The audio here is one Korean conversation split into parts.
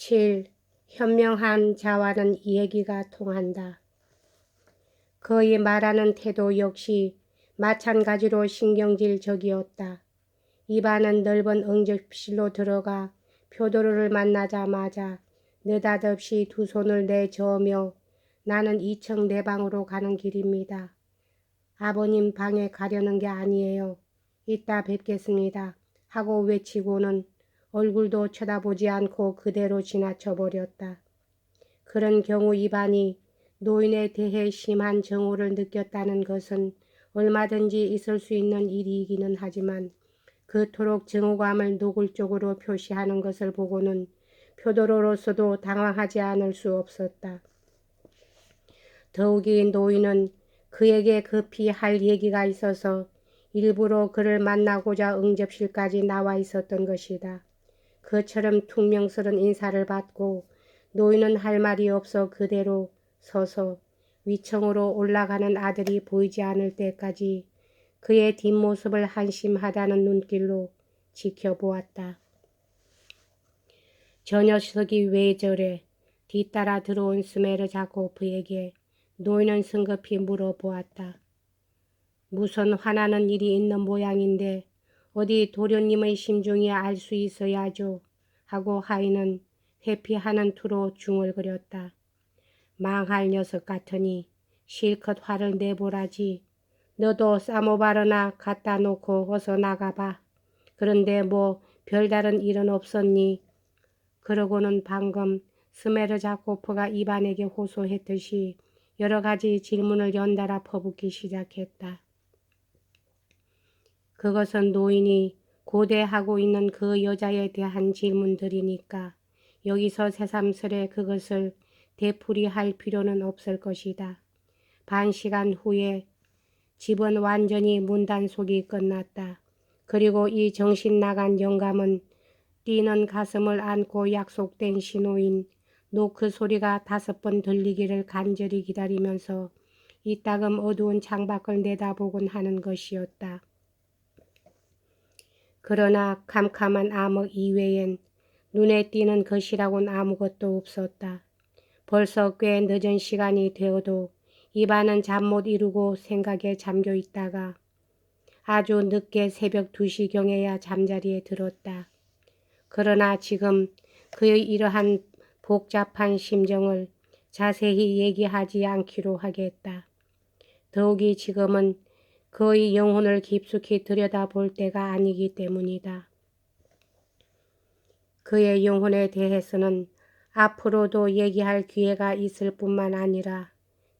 7. 현명한 자와는 얘기가 통한다. 그의 말하는 태도 역시 마찬가지로 신경질적이었다. 이반은 넓은 응접실로 들어가 표도로를 만나자마자 느닷없이 두 손을 내저으며 나는 2층 내 방으로 가는 길입니다. 아버님 방에 가려는 게 아니에요. 이따 뵙겠습니다. 하고 외치고는 얼굴도 쳐다보지 않고 그대로 지나쳐버렸다. 그런 경우 이반이 노인에 대해 심한 정오를 느꼈다는 것은 얼마든지 있을 수 있는 일이기는 하지만 그토록 증오감을 노골적으로 표시하는 것을 보고는 표도로로서도 당황하지 않을 수 없었다. 더욱이 노인은 그에게 급히 할 얘기가 있어서 일부러 그를 만나고자 응접실까지 나와 있었던 것이다. 그처럼 퉁명스런 인사를 받고 노인은 할 말이 없어 그대로 서서 위층으로 올라가는 아들이 보이지 않을 때까지 그의 뒷모습을 한심하다는 눈길로 지켜보았다. 저 녀석이 왜 저래? 뒤따라 들어온 스메르자코프에게 노인은 성급히 물어보았다. 무슨 화나는 일이 있는 모양인데 어디 도련님의 심중이 알 수 있어야죠. 하고 하인은 회피하는 투로 중얼거렸다. 망할 녀석 같으니 실컷 화를 내보라지. 너도 사모바르나 갖다 놓고 어서 나가봐. 그런데 뭐 별다른 일은 없었니? 그러고는 방금 스메르자코프가 이반에게 호소했듯이 여러 가지 질문을 연달아 퍼붓기 시작했다. 그것은 노인이 고대하고 있는 그 여자에 대한 질문들이니까 여기서 새삼스레 그것을 되풀이할 필요는 없을 것이다. 반 시간 후에 집은 완전히 문단속이 끝났다. 그리고 이 정신 나간 영감은 뛰는 가슴을 안고 약속된 신호인 노크 소리가 5번 들리기를 간절히 기다리면서 이따금 어두운 창밖을 내다보곤 하는 것이었다. 그러나 캄캄한 암흑 이외엔 눈에 띄는 것이라곤 아무것도 없었다. 벌써 꽤 늦은 시간이 되어도 이반은 잠 못 이루고 생각에 잠겨 있다가 아주 늦게 새벽 2시경에야 잠자리에 들었다. 그러나 지금 그의 이러한 복잡한 심정을 자세히 얘기하지 않기로 하겠다. 더욱이 지금은 그의 영혼을 깊숙이 들여다볼 때가 아니기 때문이다. 그의 영혼에 대해서는 앞으로도 얘기할 기회가 있을 뿐만 아니라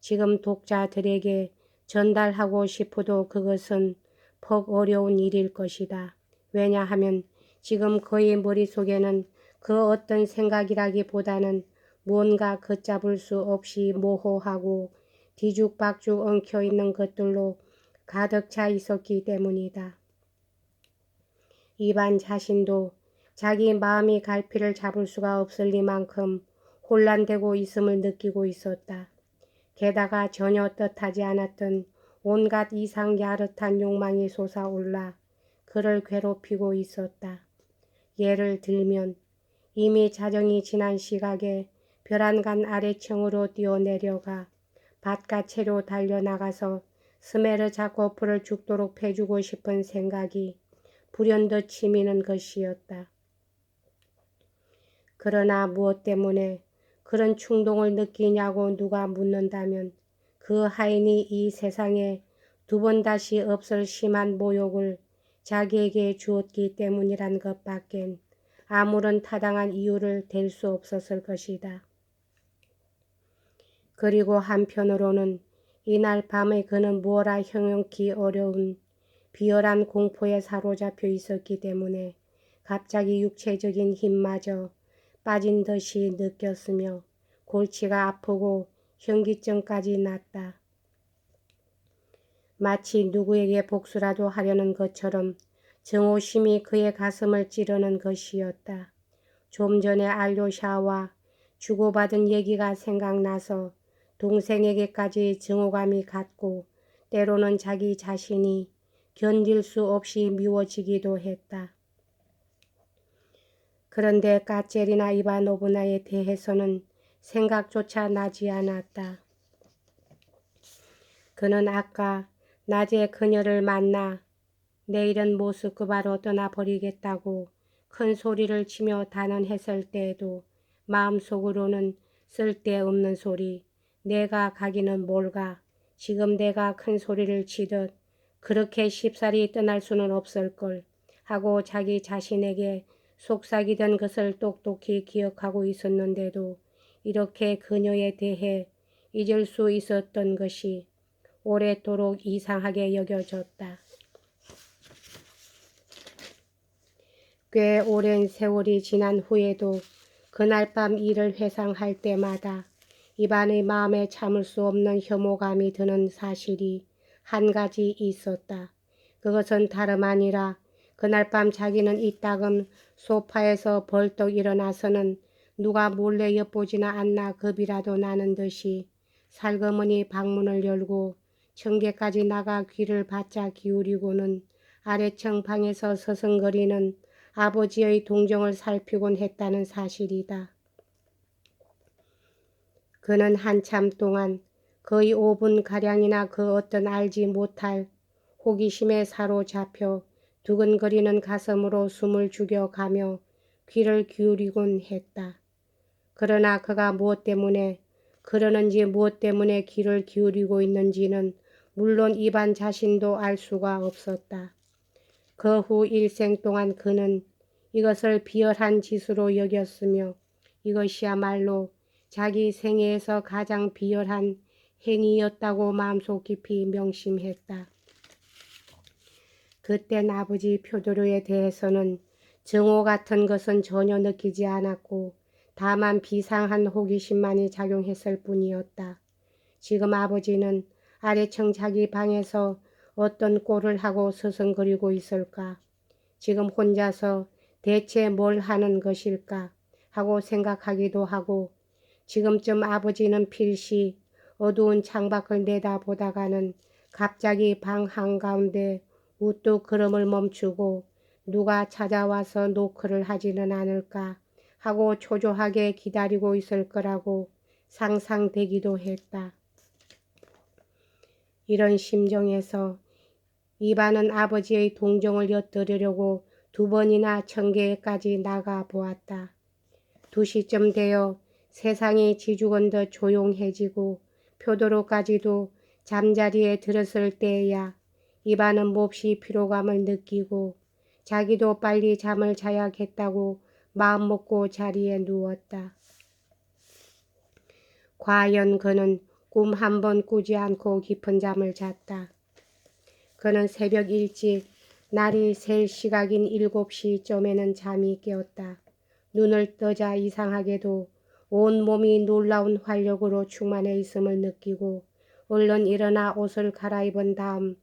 지금 독자들에게 전달하고 싶어도 그것은 퍽 어려운 일일 것이다. 왜냐하면 지금 그의 머릿속에는 그 어떤 생각이라기보다는 뭔가 걷잡을 수 없이 모호하고 뒤죽박죽 엉켜있는 것들로 가득 차 있었기 때문이다. 이반 자신도 자기 마음이 갈피를 잡을 수가 없을 리만큼 혼란되고 있음을 느끼고 있었다. 게다가 전혀 뜻하지 않았던 온갖 이상 야릇한 욕망이 솟아올라 그를 괴롭히고 있었다. 예를 들면 이미 자정이 지난 시각에 벼란간 아래층으로 뛰어내려가 밭가채로 달려나가서 스메르자코프를 죽도록 패주고 싶은 생각이 불현듯 치미는 것이었다. 그러나 무엇 때문에 그런 충동을 느끼냐고 누가 묻는다면 그 하인이 이 세상에 2번 다시 없을 심한 모욕을 자기에게 주었기 때문이란 것밖엔 아무런 타당한 이유를 댈 수 없었을 것이다. 그리고 한편으로는 이날 밤에 그는 무어라 형용기 어려운 비열한 공포에 사로잡혀 있었기 때문에 갑자기 육체적인 힘마저 빠진 듯이 느꼈으며 골치가 아프고 현기증까지 났다. 마치 누구에게 복수라도 하려는 것처럼 증오심이 그의 가슴을 찌르는 것이었다. 좀 전에 알료샤와 주고받은 얘기가 생각나서 동생에게까지 증오감이 갔고 때로는 자기 자신이 견딜 수 없이 미워지기도 했다. 그런데 까젤이나 이바노브나에 대해서는 생각조차 나지 않았다. 그는 아까 낮에 그녀를 만나 내일은 모스크바로 떠나버리겠다고 큰 소리를 치며 단언했을 때에도 마음속으로는 쓸데없는 소리, 내가 가기는 뭘 가, 지금 내가 큰 소리를 치듯 그렇게 쉽사리 떠날 수는 없을걸 하고 자기 자신에게 속삭이던 것을 똑똑히 기억하고 있었는데도 이렇게 그녀에 대해 잊을 수 있었던 것이 오래도록 이상하게 여겨졌다. 꽤 오랜 세월이 지난 후에도 그날 밤 일을 회상할 때마다 이반의 마음에 참을 수 없는 혐오감이 드는 사실이 한 가지 있었다. 그것은 다름 아니라 그날 밤 자기는 이따금 소파에서 벌떡 일어나서는 누가 몰래 엿보지나 않나 겁이라도 나는 듯이 살그머니 방문을 열고 청개까지 나가 귀를 바짝 기울이고는 아래층 방에서 서성거리는 아버지의 동정을 살피곤 했다는 사실이다. 그는 한참 동안 거의 5분가량이나 그 어떤 알지 못할 호기심에 사로잡혀 두근거리는 가슴으로 숨을 죽여가며 귀를 기울이곤 했다. 그러나 그가 무엇 때문에 그러는지 무엇 때문에 귀를 기울이고 있는지는 물론 이반 자신도 알 수가 없었다. 그 후 일생 동안 그는 이것을 비열한 짓으로 여겼으며 이것이야말로 자기 생애에서 가장 비열한 행위였다고 마음속 깊이 명심했다. 그땐 아버지 표도료에 대해서는 증오 같은 것은 전혀 느끼지 않았고 다만 비상한 호기심만이 작용했을 뿐이었다. 지금 아버지는 아래층 자기 방에서 어떤 꼴을 하고 서성거리고 있을까? 지금 혼자서 대체 뭘 하는 것일까? 하고 생각하기도 하고 지금쯤 아버지는 필시 어두운 창밖을 내다보다가는 갑자기 방 한가운데 우뚝 걸음을 멈추고 누가 찾아와서 노크를 하지는 않을까 하고 초조하게 기다리고 있을 거라고 상상되기도 했다. 이런 심정에서 이반은 아버지의 동정을 엿들으려고 2번이나 청계까지 나가 보았다. 2시쯤 되어 세상이 지죽은 듯 조용해지고 표도로까지도 잠자리에 들었을 때에야 이반은 몹시 피로감을 느끼고 자기도 빨리 잠을 자야겠다고 마음먹고 자리에 누웠다. 과연 그는 꿈 한 번 꾸지 않고 깊은 잠을 잤다. 그는 새벽 일찍 날이 셀 시각인 7시쯤에는 잠이 깨었다. 눈을 뜨자 이상하게도 온몸이 놀라운 활력으로 충만해 있음을 느끼고 얼른 일어나 옷을 갈아입은 다음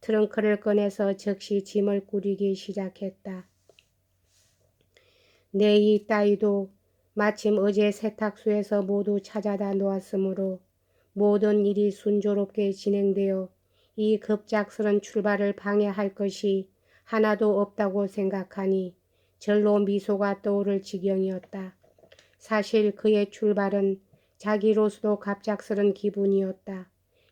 트렁크를 꺼내서 즉시 짐을 꾸리기 시작했다. 내 따위도 마침 어제 세탁소에서 모두 찾아다 놓았으므로 모든 일이 순조롭게 진행되어 이 급작스런 출발을 방해할 것이 하나도 없다고 생각하니 절로 미소가 떠오를 지경이었다. 사실 그의 출발은 자기로서도 갑작스런 기분이었다.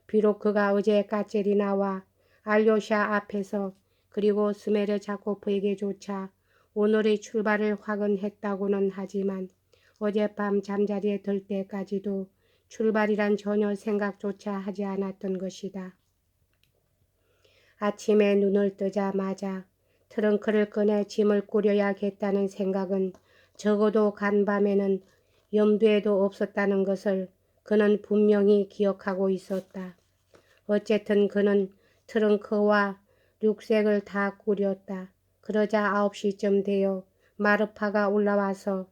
비록 그가 어제 까체리나와 알료샤 앞에서 그리고 스메르 자코프에게조차 오늘의 출발을 확언했다고는 하지만 어젯밤 잠자리에 들 때까지도 출발이란 전혀 생각조차 하지 않았던 것이다. 아침에 눈을 뜨자마자 트렁크를 꺼내 짐을 꾸려야겠다는 생각은 적어도 간밤에는 염두에도 없었다는 것을 그는 분명히 기억하고 있었다. 어쨌든 그는 트렁크와 룩색을 다 꾸렸다. 그러자 9시쯤 되어 마르파가 올라와서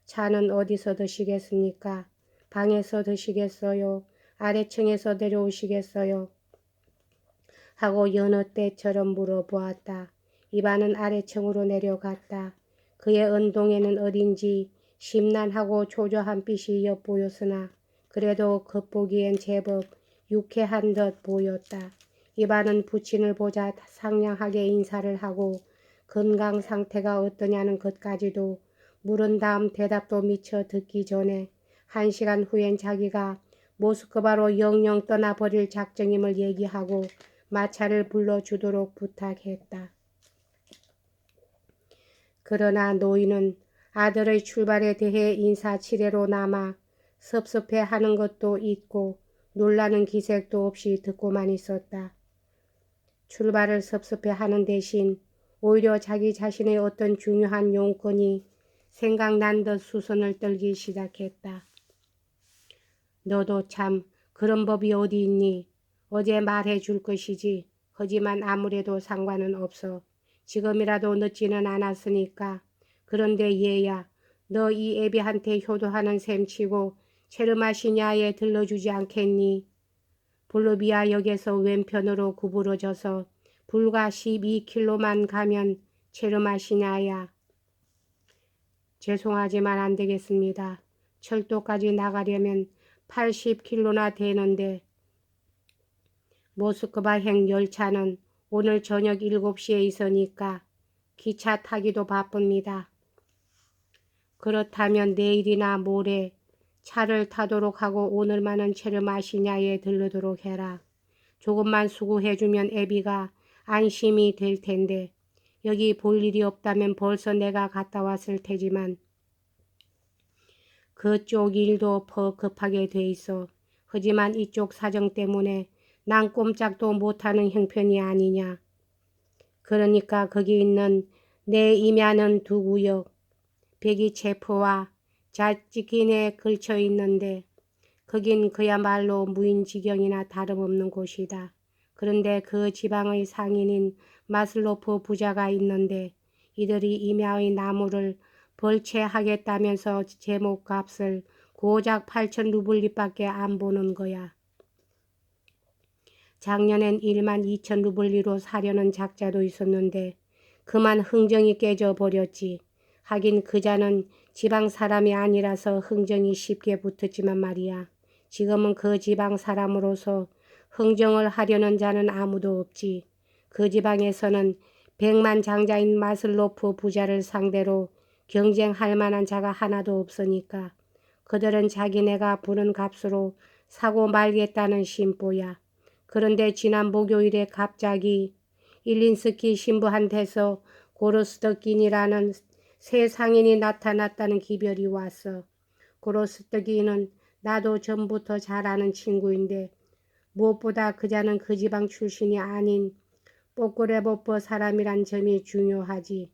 차는 어디서 드시겠습니까? 방에서 드시겠어요? 아래층에서 내려오시겠어요? 하고 여느 때처럼 물어보았다. 이반은 아래층으로 내려갔다. 그의 은동에는 어딘지 심란하고 초조한 빛이 엿보였으나 그래도 겉보기엔 제법 유쾌한 듯 보였다. 이반은 부친을 보자 상냥하게 인사를 하고 건강 상태가 어떠냐는 것까지도 물은 다음 대답도 미처 듣기 전에 1시간 후엔 자기가 모스크바로 영영 떠나버릴 작정임을 얘기하고 마차를 불러주도록 부탁했다. 그러나 노인은 아들의 출발에 대해 인사치레로 남아 섭섭해하는 것도 있고 놀라는 기색도 없이 듣고만 있었다. 출발을 섭섭해하는 대신 오히려 자기 자신의 어떤 중요한 용건이 생각난 듯 수선을 떨기 시작했다. 너도 참 그런 법이 어디 있니? 어제 말해 줄 것이지. 하지만 아무래도 상관은 없어. 지금이라도 늦지는 않았으니까. 그런데 얘야, 너 이 애비한테 효도하는 셈치고 체르마시냐에 들러주지 않겠니? 볼로비아 역에서 왼편으로 구부러져서 불과 12km만 가면 체르마시냐야. 죄송하지만 안 되겠습니다. 철도까지 나가려면 80km나 되는데 모스크바행 열차는 오늘 저녁 7시에 있으니까 기차 타기도 바쁩니다. 그렇다면 내일이나 모레 차를 타도록 하고 오늘만은 체르마시냐에 들르도록 해라. 조금만 수고해주면 애비가 안심이 될 텐데 여기 볼 일이 없다면 벌써 내가 갔다 왔을 테지만 그쪽 일도 더 급하게 돼 있어. 하지만 이쪽 사정 때문에 난 꼼짝도 못하는 형편이 아니냐. 그러니까 거기 있는 내 임야는 두 구역, 베기체프와 자치킨에 걸쳐 있는데 거긴 그야말로 무인지경이나 다름없는 곳이다. 그런데 그 지방의 상인인 마슬로프 부자가 있는데 이들이 임야의 나무를 벌채하겠다면서 제목값을 고작 8,000루블리밖에 안 보는 거야. 작년엔 12,000루블리로 사려는 작자도 있었는데 그만 흥정이 깨져버렸지. 하긴 그자는 지방 사람이 아니라서 흥정이 쉽게 붙었지만 말이야. 지금은 그 지방 사람으로서 흥정을 하려는 자는 아무도 없지. 그 지방에서는 100만 장자인 마슬로프 부자를 상대로 경쟁할 만한 자가 하나도 없으니까 그들은 자기네가 부른 값으로 사고 말겠다는 심보야. 그런데 지난 목요일에 갑자기 일린스키 신부한테서 고로스터긴이라는 새 상인이 나타났다는 기별이 왔어. 고로스터긴은 나도 전부터 잘 아는 친구인데 무엇보다 그자는 그 지방 출신이 아닌 뽀꼬레보퍼 사람이란 점이 중요하지.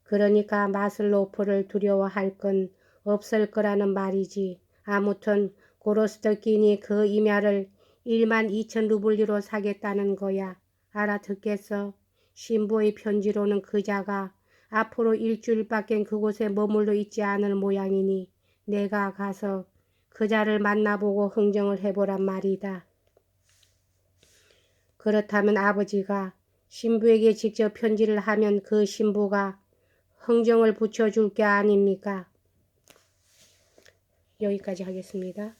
그러니까 마슬로프를 두려워할 건 없을 거라는 말이지. 아무튼 고로스터긴이 그 임야를 12,000루블리로 사겠다는 거야. 알아듣겠어? 신부의 편지로는 그자가 앞으로 일주일밖엔 그곳에 머물러 있지 않을 모양이니 내가 가서 그자를 만나보고 흥정을 해보란 말이다. 그렇다면 아버지가 신부에게 직접 편지를 하면 그 신부가 흥정을 붙여줄 게 아닙니까? 여기까지 하겠습니다.